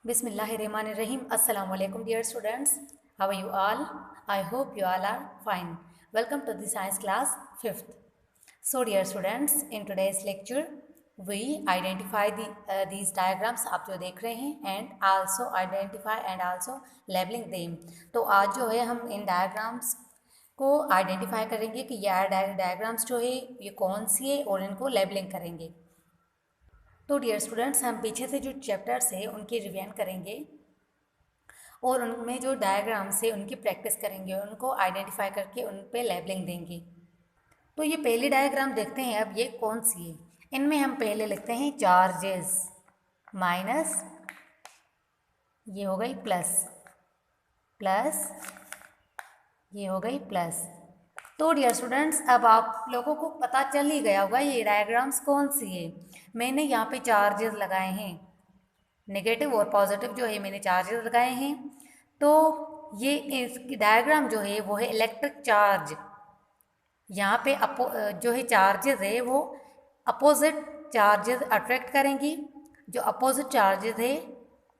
Bismillahirrahmanirrahim. Assalamu alaikum, dear students. How are you all? I hope you all are fine. Welcome to the science class 5th. So, dear students, in today's lecture, we identify these diagrams आप जो देख रहे हैं and also identify and also labeling them. तो आज जो है हम इन diagrams को आइडेंटिफाई करेंगे कि यह डायग्राम्स जो है ये कौन सी है और इनको लेबलिंग करेंगे। तो डियर स्टूडेंट्स, हम पीछे से जो चैप्टर्स है उनकी रिवीजन करेंगे और उनमें जो डायग्राम्स है उनकी प्रैक्टिस करेंगे, उनको आइडेंटिफाई करके उन पे लेबलिंग देंगे। तो ये पहली डायग्राम देखते हैं, अब ये कौन सी है। इनमें हम पहले लिखते हैं चार्जेस, माइनस, ये हो गई प्लस, प्लस, ये हो गई प्लस। तो डियर स्टूडेंट्स, अब आप लोगों को पता चल ही गया होगा ये डायग्राम्स कौन सी है। मैंने यहाँ पे चार्जेस लगाए हैं, नेगेटिव और पॉजिटिव जो है मैंने चार्जेस लगाए हैं। तो ये इसकी डायग्राम जो है वो है इलेक्ट्रिक चार्ज। यहाँ पे जो है चार्जेस है वो अपोजिट चार्जेस अट्रैक्ट करेंगी। जो अपोजिट चार्जेस है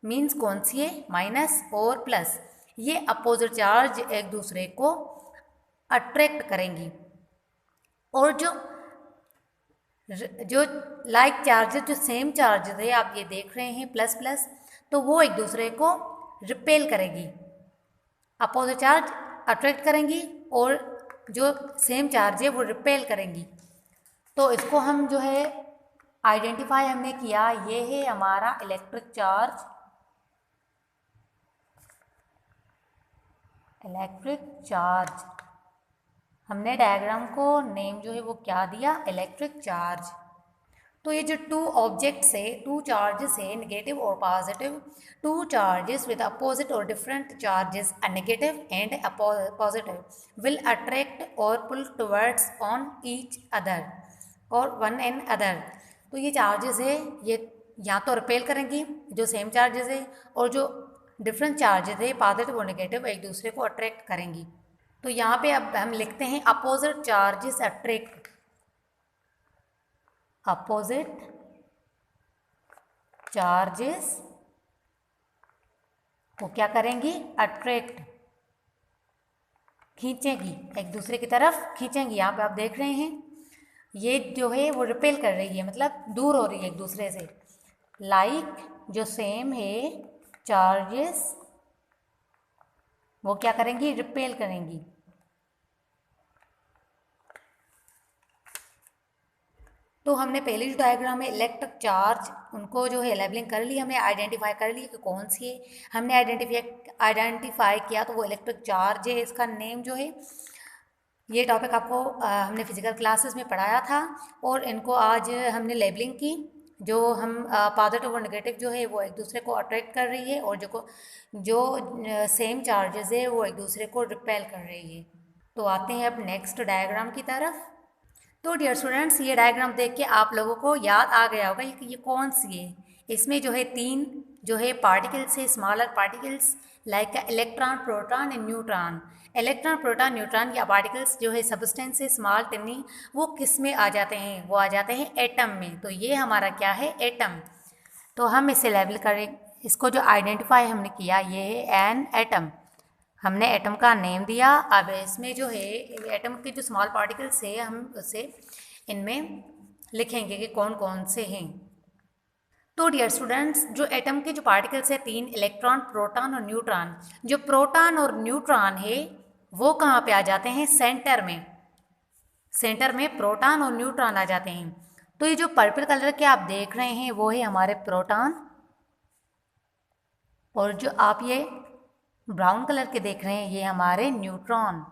मीन्स कौन सी है, माइनस और प्लस। ये अपोजिट चार्ज एक दूसरे को अट्रैक्ट करेंगी और जो लाइक चार्जेस, जो सेम चार्जेस है आप ये देख रहे हैं प्लस प्लस, तो वो एक दूसरे को रिपेल करेगी। अपोजिट चार्ज अट्रैक्ट करेंगी और जो सेम चार्ज है वो रिपेल करेंगी। तो इसको हम जो है आइडेंटिफाई हमने किया, ये है हमारा इलेक्ट्रिक चार्ज, इलेक्ट्रिक चार्ज। हमने डायग्राम को नेम जो है वो क्या दिया, इलेक्ट्रिक चार्ज। तो ये जो टू ऑब्जेक्ट्स है, टू चार्जेस है, नेगेटिव और positive, two charges with opposite और different charges, a negative and a positive, will attract और pull towards on each other और वन एंड अदर। तो ये चार्जेस है ये या तो रिपेल करेंगी जो सेम चार्जेस है, और जो डिफरेंट चार्जेस है पॉजिटिव और नेगेटिव एक दूसरे को अट्रैक्ट करेंगी। तो यहाँ पे अब हम लिखते हैं opposite charges attract, opposite charges वो क्या करेंगी, अट्रैक्ट, खींचेगी, एक दूसरे की तरफ खींचेंगी। यहाँ पे आप देख रहे हैं ये जो है वो रिपेल कर रही है, मतलब दूर हो रही है एक दूसरे से। लाइक जो सेम है चार्जेस वो क्या करेंगी, रिपेल करेंगी। तो हमने पहले जो डायग्राम है इलेक्ट्रिक चार्ज, उनको जो है लेबलिंग कर ली, हमने आइडेंटिफाई कर ली कि कौन सी है। हमने आइडेंटिफाई किया तो वो इलेक्ट्रिक चार्ज है, इसका नेम जो है। ये टॉपिक आपको हमने फिजिकल क्लासेस में पढ़ाया था और इनको आज हमने लेबलिंग की। जो हम पॉजिटिव और नेगेटिव जो है वो एक दूसरे को अट्रैक्ट कर रही है और जो सेम चार्जेस है वो एक दूसरे को रिपेल कर रही है। तो आते हैं अब नेक्स्ट डायग्राम की तरफ। तो डियर स्टूडेंट्स, ये डायग्राम देख के आप लोगों को याद आ गया होगा कि ये कौन सी है। इसमें जो है तीन जो है पार्टिकल्स है, smaller particles like electron, proton and neutron. Electron, proton, neutron या पार्टिकल्स जो है सब्सटेंस है स्मॉल टिनी, वो किस में आ जाते हैं, वो आ जाते हैं एटम में। तो ये हमारा क्या है, एटम। तो हम इसे लेबल करें, इसको जो आइडेंटिफाई हमने किया ये है एन एटम, हमने एटम का नेम दिया। अब इसमें जो है एटम के जो स्मॉल पार्टिकल्स है हम उसे इनमें लिखेंगे कि कौन कौन से हैं। तो डियर स्टूडेंट्स, जो एटम के जो पार्टिकल्स है तीन, इलेक्ट्रॉन, प्रोटॉन और न्यूट्रॉन। जो प्रोटॉन और न्यूट्रॉन है वो कहाँ पे आ जाते हैं, सेंटर में। सेंटर में प्रोटॉन और न्यूट्रॉन आ जाते हैं। तो ये जो पर्पल कलर के आप देख रहे हैं वो है हमारे प्रोटॉन, और जो आप ये ब्राउन कलर के देख रहे हैं ये हमारे न्यूट्रॉन।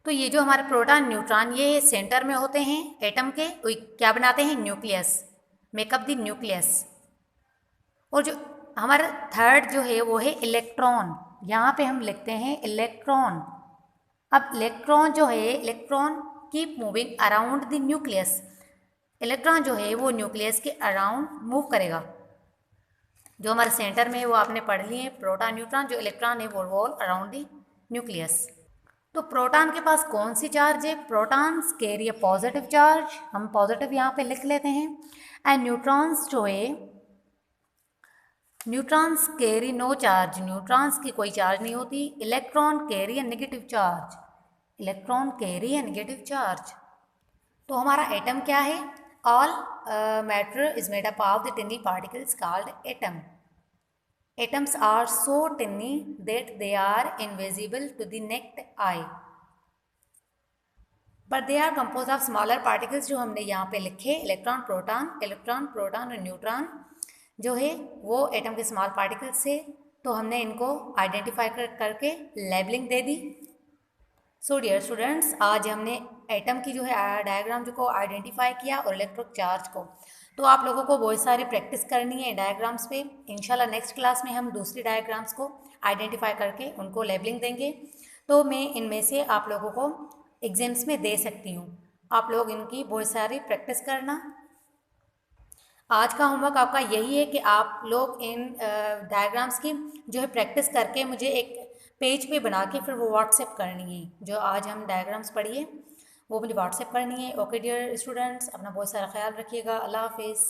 तो ये जो हमारे प्रोटॉन, न्यूट्रॉन ये सेंटर में होते हैं एटम के, तो क्या बनाते हैं, न्यूक्लियस, मेकअप द न्यूक्लियस। और जो हमारा थर्ड जो है वो है इलेक्ट्रॉन, यहाँ पे हम लिखते हैं इलेक्ट्रॉन। अब इलेक्ट्रॉन जो है, electron keep moving around the nucleus. Electron जो है वो न्यूक्लियस के अराउंड मूव करेगा। जो हमारे सेंटर में है वो आपने पढ़ लिए हैं, प्रोटॉन, न्यूट्रॉन। जो इलेक्ट्रॉन है वो रिवॉल्व अराउंड द न्यूक्लियस। तो प्रोटॉन के पास कौन सी चार्ज है, protons carry a positive charge, हम पॉजिटिव यहाँ पे लिख लेते हैं। एंड न्यूट्रॉन्स जो है, neutrons carry no charge, neutrons की कोई चार्ज नहीं होती। Electron carry a negative charge, electron carry a negative charge. तो हमारा एटम क्या है? All matter is made up of the tiny particles called atom. Atoms are so tiny that they are invisible to the naked eye, but they are composed of smaller particles जो हमने यहाँ पे लिखे, electron proton और neutron जो है वो atom के स्मॉल पार्टिकल्स से। तो हमने इनको आइडेंटिफाई करके लेबलिंग दे दी। सो डियर स्टूडेंट्स, आज हमने एटम की जो है डायग्राम जो को आइडेंटिफाई किया और इलेक्ट्रिक चार्ज को। तो आप लोगों को बहुत सारी प्रैक्टिस करनी है डायग्राम्स पे। इंशाल्लाह नेक्स्ट क्लास में हम दूसरी डायग्राम्स को आइडेंटिफाई करके उनको लेबलिंग देंगे। तो मैं इनमें से आप लोगों को एग्जाम्स में दे सकती हूँ, आप लोग इनकी बहुत सारी प्रैक्टिस करना। आज का होमवर्क आपका यही है कि आप लोग इन डायग्राम्स की जो है प्रैक्टिस करके मुझे एक पेज पे बना के फिर वो व्हाट्सएप करनी है। जो आज हम डायग्राम्स पढ़िए वो मुझे व्हाट्सएप करनी है। ओके डियर स्टूडेंट्स, अपना बहुत सारा ख्याल रखिएगा। अल्लाह हाफिज़।